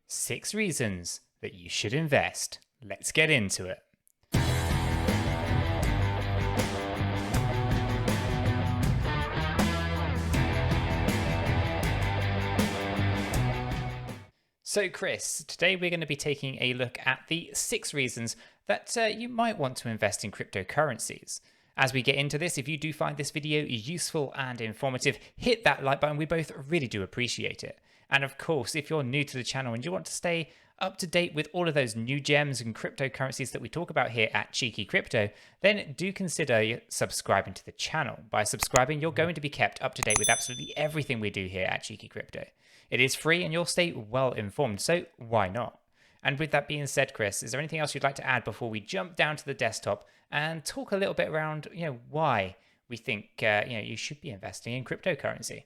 6 reasons that you should invest. Let's get into it. So Chris, today we're going to be taking a look at the 6 reasons that you might want to invest in cryptocurrencies. As we get into this, if you do find this video useful and informative, hit that like button. We both really do appreciate it. And of course, if you're new to the channel and you want to stay up to date with all of those new gems and cryptocurrencies that we talk about here at Cheeky Crypto, then do consider subscribing to the channel. By subscribing, you're going to be kept up to date with absolutely everything we do here at Cheeky Crypto. It is free and you'll stay well informed, so why not? And with that being said, Chris, is there anything else you'd like to add before we jump down to the desktop and talk a little bit around, why we think, you should be investing in cryptocurrency?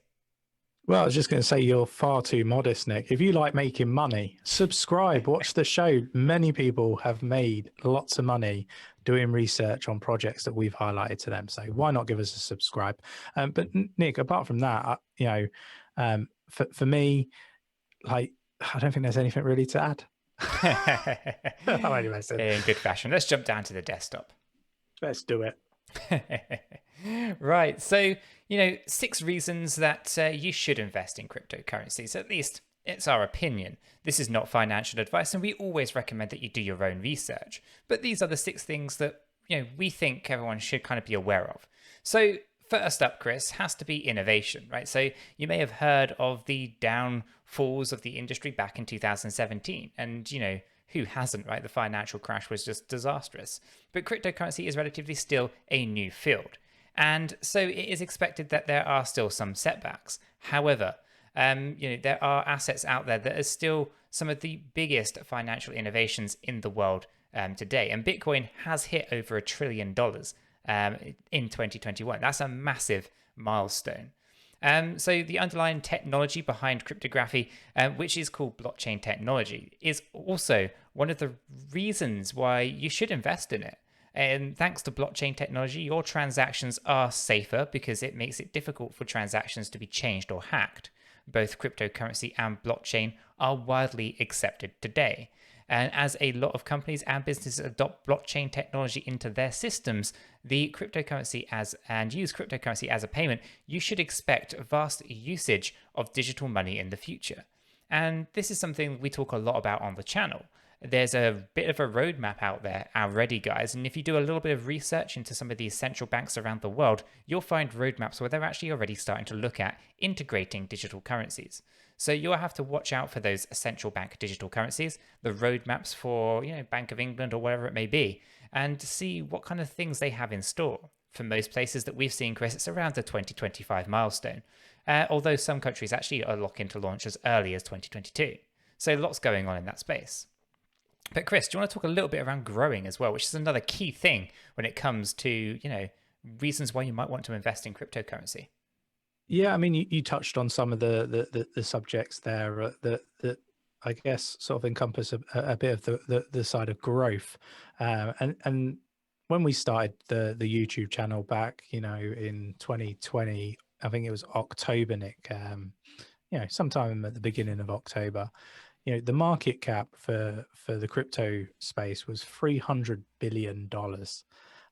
Well, I was just going to say you're far too modest, Nick. If you like making money, subscribe, watch the show. Many people have made lots of money doing research on projects that we've highlighted to them. So why not give us a subscribe? But Nick, apart from that, for me, like, I don't think there's anything really to add. Anyway, in good fashion, let's jump down to the desktop. Let's do it. Right. So, 6 reasons that you should invest in cryptocurrencies. At least it's our opinion. This is not financial advice, and we always recommend that you do your own research. But these are the 6 things that, we think everyone should kind of be aware of. So, first up, Chris, has to be innovation, right? So you may have heard of the downfalls of the industry back in 2017. And, who hasn't, right? The financial crash was just disastrous. But cryptocurrency is relatively still a new field. And so it is expected that there are still some setbacks. However, there are assets out there that are still some of the biggest financial innovations in the world today. And Bitcoin has hit over $1 trillion in 2021. That's a massive milestone. So the underlying technology behind cryptography, which is called blockchain technology, is also one of the reasons why you should invest in it. And thanks to blockchain technology, your transactions are safer because it makes it difficult for transactions to be changed or hacked. Both cryptocurrency and blockchain are widely accepted today. And as a lot of companies and businesses adopt blockchain technology into their systems, use cryptocurrency as a payment, you should expect vast usage of digital money in the future. And this is something we talk a lot about on the channel. There's a bit of a roadmap out there already, guys. And if you do a little bit of research into some of these central banks around the world, you'll find roadmaps where they're actually already starting to look at integrating digital currencies. So you'll have to watch out for those central bank digital currencies, the roadmaps for, Bank of England or whatever it may be, and see what kind of things they have in store. For most places that we've seen, Chris, it's around the 2025 milestone, although some countries actually are looking to launch as early as 2022. So lots going on in that space. But Chris, do you want to talk a little bit around growing as well, which is another key thing when it comes to, reasons why you might want to invest in cryptocurrency? Yeah, I mean, you touched on some of the subjects there that I guess sort of encompass a bit of the side of growth. And when we started the YouTube channel back, in 2020, I think it was October, Nick, sometime at the beginning of October, the market cap for the crypto space was $300 billion.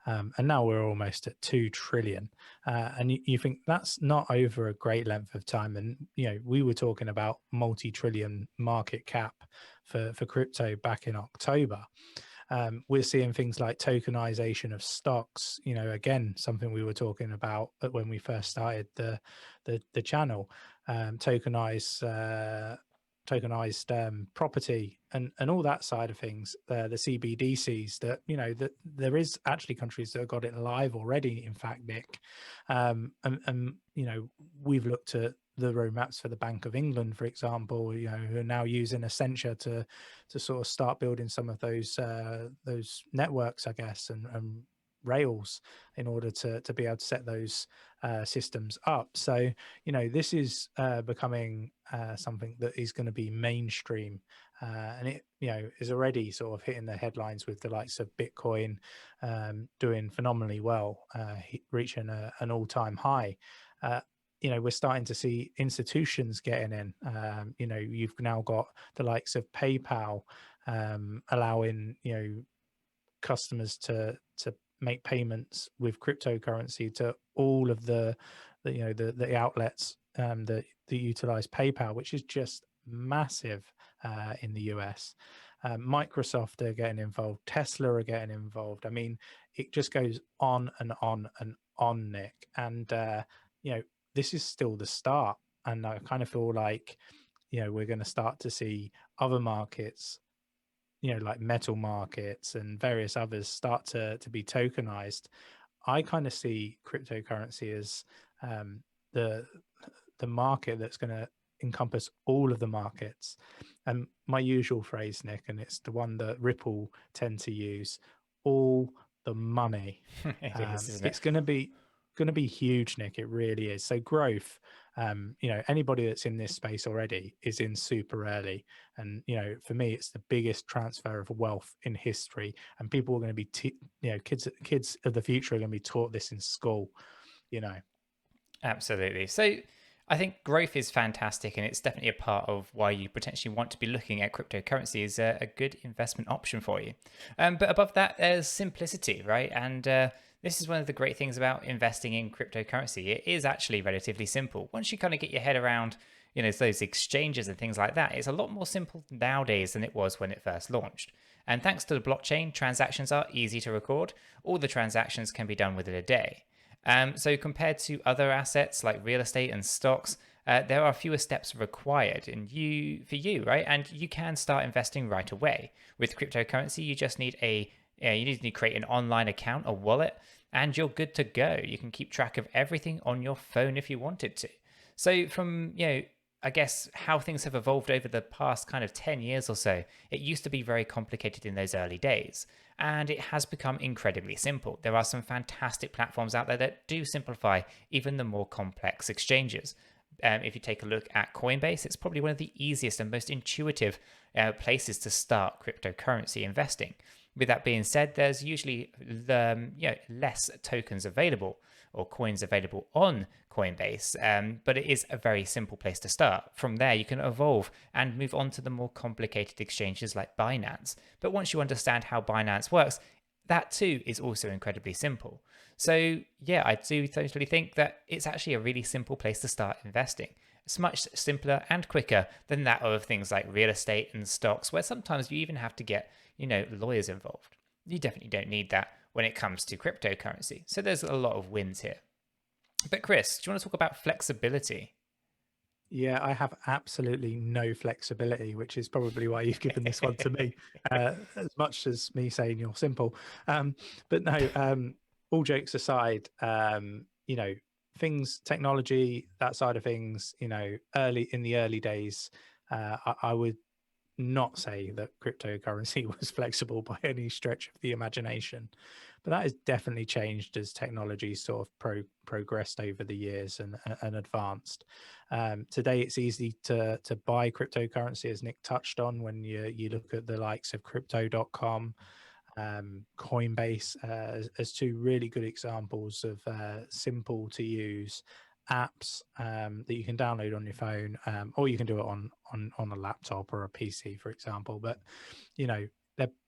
And now we're almost at 2 trillion. And you think that's not over a great length of time. And, we were talking about multi-trillion market cap for crypto back in October. We're seeing things like tokenization of stocks, again, something we were talking about when we first started the channel, tokenized property and all that side of things, the CBDCs that, that there is actually countries that have got it live already, in fact, Nick. And we've looked at the roadmaps for the Bank of England, for example, who are now using Essentia to sort of start building some of those networks, I guess, and rails in order to be able to set those systems up. So, this is becoming something that is going to be mainstream, and it, is already sort of hitting the headlines with the likes of Bitcoin doing phenomenally well, reaching an all-time high. we're starting to see institutions getting in. You've now got the likes of PayPal allowing customers to make payments with cryptocurrency to all of the outlets that utilize PayPal, which is just massive in the US. Microsoft are getting involved. Tesla are getting involved. I mean, it just goes on and on and on, Nick. And this is still the start. And I kind of feel like we're going to start to see other markets, like metal markets and various others, start to be tokenized. I kind of see cryptocurrency as the market that's going to encompass all of the markets. And my usual phrase, Nick, and it's the one that Ripple tend to use: all the money. It is, isn't it? It's going to be huge, Nick. It really is. So growth, anybody that's in this space already is in super early. And for me, it's the biggest transfer of wealth in history. And people are going to be kids of the future are going to be taught this in school. Absolutely. So I think growth is fantastic, and it's definitely a part of why you potentially want to be looking at cryptocurrency as a good investment option for you. But above that, there's simplicity, right? And this is one of the great things about investing in cryptocurrency. It is actually relatively simple. Once you kind of get your head around, those exchanges and things like that, it's a lot more simple nowadays than it was when it first launched. And thanks to the blockchain, transactions are easy to record. All the transactions can be done within a day. So compared to other assets like real estate and stocks, there are fewer steps required for you, right? And you can start investing right away. With cryptocurrency, you just need you need to create an online account, a wallet, and you're good to go. You can keep track of everything on your phone if you wanted to. So from, I guess how things have evolved over the past kind of 10 years or so, it used to be very complicated in those early days, and it has become incredibly simple. There are some fantastic platforms out there that do simplify even the more complex exchanges. If you take a look at Coinbase, it's probably one of the easiest and most intuitive places to start cryptocurrency investing. With that being said, there's usually less tokens available or coins available on Coinbase, but it is a very simple place to start. From there, you can evolve and move on to the more complicated exchanges like Binance. But once you understand how Binance works, that too is also incredibly simple. So yeah, I do totally think that it's actually a really simple place to start investing. It's much simpler and quicker than that of things like real estate and stocks, where sometimes you even have to get, lawyers involved. You definitely don't need that when it comes to cryptocurrency. So there's a lot of wins here. But Chris, do you want to talk about flexibility? Yeah, I have absolutely no flexibility, which is probably why you've given this one to me, as much as me saying you're simple. But no, all jokes aside, things, technology, that side of things, in the early days, I would not say that cryptocurrency was flexible by any stretch of the imagination, but that has definitely changed as technology sort of progressed over the years and advanced. Today, it's easy to buy cryptocurrency, as Nick touched on, when you look at the likes of crypto.com, Coinbase, as two really good examples of simple to use apps that you can download on your phone, or you can do it on a laptop or a PC, for example. But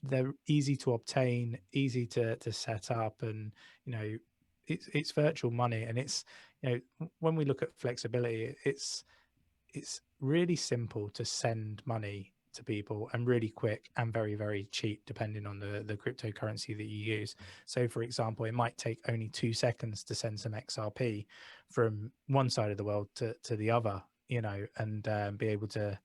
they're easy to obtain, easy to set up, and it's virtual money. And it's when we look at flexibility, it's really simple to send money to people, and really quick and very, very cheap, depending on the cryptocurrency that you use. So for example, it might take only 2 seconds to send some XRP from one side of the world to the other, and be able to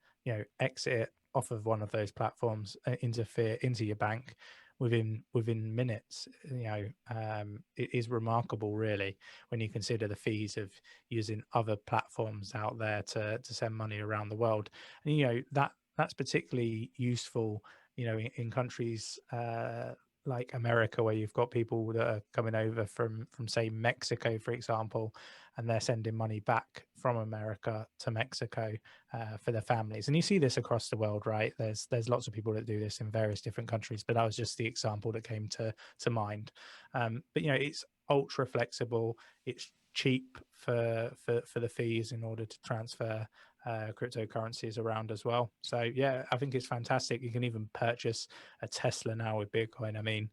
exit it off of one of those platforms into your bank within minutes. It is remarkable, really, when you consider the fees of using other platforms out there to send money around the world. And that's particularly useful in countries like America, where you've got people that are coming over from say Mexico, for example, and they're sending money back from America to Mexico for their families. And you see this across the world, right? There's lots of people that do this in various different countries, but that was just the example that came to mind. But it's ultra flexible. It's cheap for the fees in order to transfer cryptocurrencies around as well. So yeah, I think it's fantastic. You can even purchase a Tesla now with Bitcoin. I mean,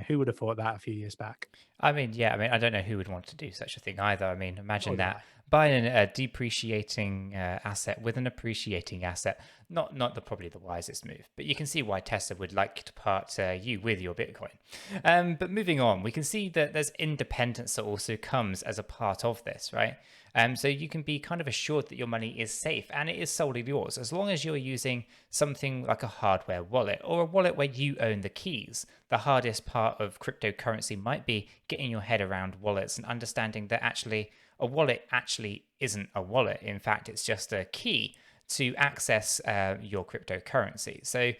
who would have thought that a few years back? I mean, yeah, I mean, I don't know who would want to do such a thing either. I mean, Nor imagine do that I. buying a depreciating asset with an appreciating asset. Not probably the wisest move, but you can see why Tesla would like to part you with your Bitcoin. But moving on, we can see that there's independence that also comes as a part of this, right? So you can be kind of assured that your money is safe and it is solely yours as long as you're using something like a hardware wallet or a wallet where you own the keys. The hardest part of cryptocurrency might be getting your head around wallets and understanding that actually a wallet actually isn't a wallet. In fact, it's just a key to access your cryptocurrency. So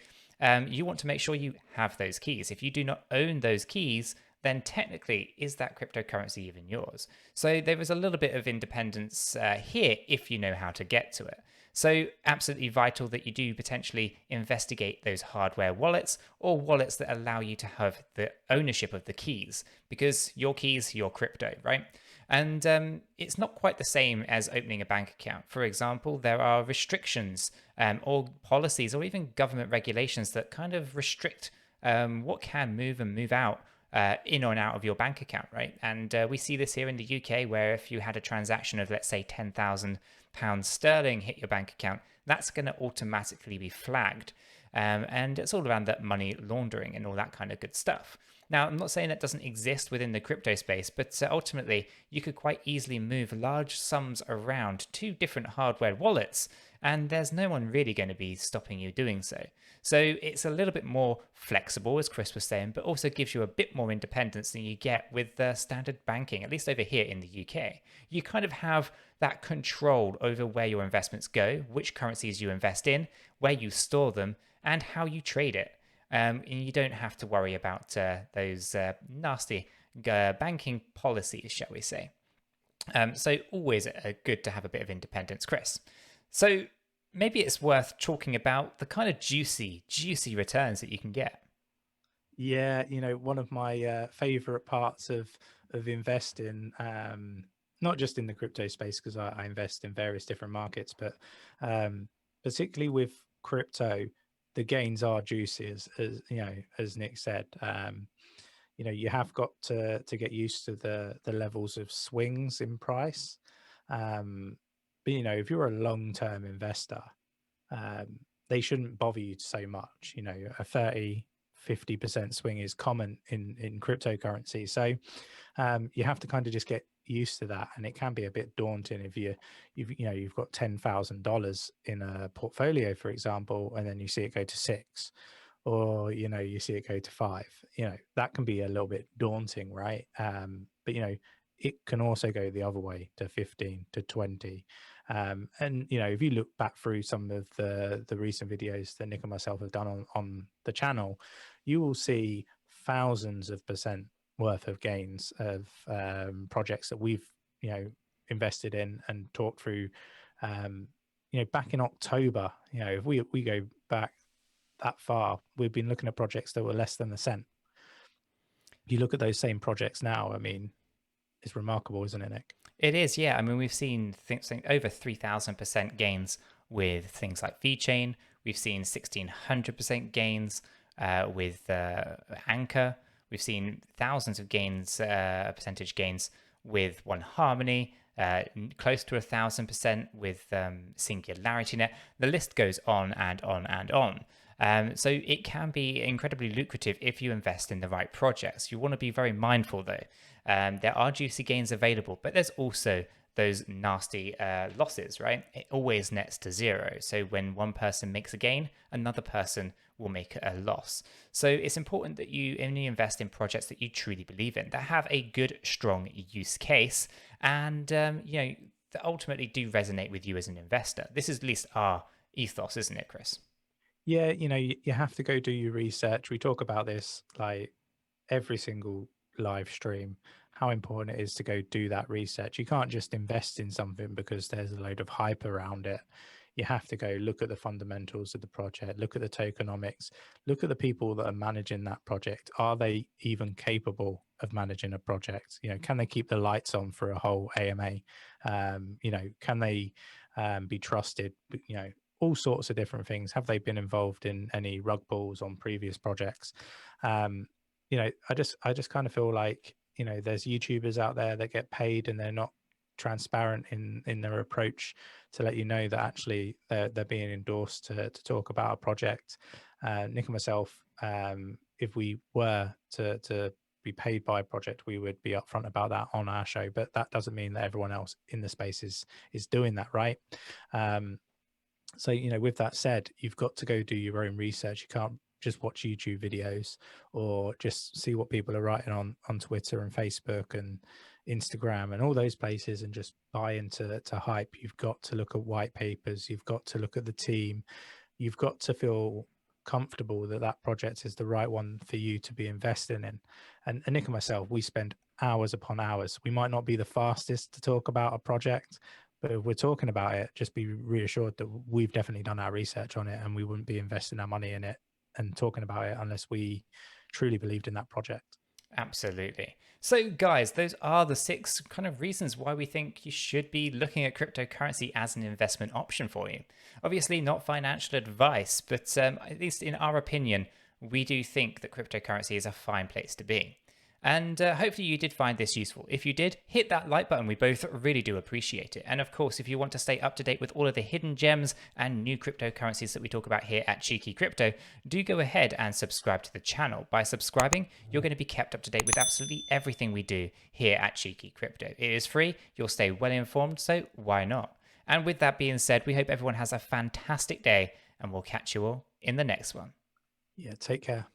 you want to make sure you have those keys. If you do not own those keys, then technically, is that cryptocurrency even yours? So there is a little bit of independence here if you know how to get to it. So absolutely vital that you do potentially investigate those hardware wallets or wallets that allow you to have the ownership of the keys because your keys, your crypto, right? And it's not quite the same as opening a bank account. For example, there are restrictions or policies or even government regulations that kind of restrict what can move and move out in or out of your bank account, right? And we see this here in the UK, where if you had a transaction of, let's say, £10,000 sterling hit your bank account, that's going to automatically be flagged. And it's all around that money laundering and all that kind of good stuff. Now, I'm not saying that doesn't exist within the crypto space, but ultimately, you could quite easily move large sums around to different hardware wallets, and there's no one really going to be stopping you doing so. So it's a little bit more flexible, as Chris was saying, but also gives you a bit more independence than you get with standard banking, at least over here in the UK. You kind of have that control over where your investments go, which currencies you invest in, where you store them, and how you trade it. And you don't have to worry about those nasty banking policies, shall we say. So always good to have a bit of independence, Chris. So maybe it's worth talking about the kind of juicy returns that you can get. Yeah, one of my favorite parts of investing, not just in the crypto space because I invest in various different markets, but particularly with crypto, the gains are juicy, as Nick said. You have got to get used to the levels of swings in price. But if you're a long-term investor, um, they shouldn't bother you so much. A 30-50% swing is common in cryptocurrency. So you have to kind of just get used to that, and it can be a bit daunting if you've got $10,000 in a portfolio, for example, and then you see it go to 6, or you see it go to 5. That can be a little bit daunting, right? But it can also go the other way to 15 to 20. And if you look back through some of the recent videos that Nick and myself have done on the channel, you will see thousands of percent worth of gains of projects that we've invested in and talked through. Back in October, if we go back that far, we've been looking at projects that were less than a cent. You look at those same projects now, I mean, it's remarkable, isn't it, Nick? It is, yeah. I mean, we've seen over 3,000% gains with things like VeChain. We've seen 1,600% gains with Anchor. We've seen thousands of gains, percentage gains with One Harmony, close to 1,000% with SingularityNet. The list goes on and on and on. So it can be incredibly lucrative if you invest in the right projects. You want to be very mindful though. There are juicy gains available, but there's also those nasty losses, right? It always nets to zero. So when one person makes a gain, another person will make a loss. So it's important that you only invest in projects that you truly believe in, that have a good, strong use case, and that ultimately do resonate with you as an investor. This is at least our ethos, isn't it, Chris? Yeah, you have to go do your research. We talk about this like every single live stream, how important it is to go do that research. You can't just invest in something because there's a load of hype around it. you have to go look at the fundamentals of the project, look at the tokenomics, look at the people that are managing that project. Are they even capable of managing a project? Can they keep the lights on for a whole AMA? Can they be trusted? All sorts of different things. Have they been involved in any rug pulls on previous projects? I just kind of feel like, there's YouTubers out there that get paid and they're not transparent in their approach to let you know that actually they're being endorsed to talk about a project. Nick and myself, if we were to be paid by a project, we would be upfront about that on our show, but that doesn't mean that everyone else in the space is doing that, right? So, with that said, you've got to go do your own research. You can't just watch YouTube videos or just see what people are writing on Twitter and Facebook and Instagram and all those places and just buy into hype. You've got to look at white papers. You've got to look at the team. You've got to feel comfortable that that project is the right one for you to be investing in. And Nick and myself, we spend hours upon hours. We might not be the fastest to talk about a project, but if we're talking about it, just be reassured that we've definitely done our research on it and we wouldn't be investing our money in it and talking about it unless we truly believed in that project. Absolutely. So, guys, those are the 6 kind of reasons why we think you should be looking at cryptocurrency as an investment option for you. Obviously, not financial advice, but at least in our opinion, we do think that cryptocurrency is a fine place to be. And hopefully you did find this useful. If you did, hit that like button. We both really do appreciate it. And of course, if you want to stay up to date with all of the hidden gems and new cryptocurrencies that we talk about here at Cheeky Crypto, do go ahead and subscribe to the channel. By subscribing, you're going to be kept up to date with absolutely everything we do here at Cheeky Crypto. It is free. You'll stay well informed, so why not? And with that being said, we hope everyone has a fantastic day, and we'll catch you all in the next one. Yeah, take care.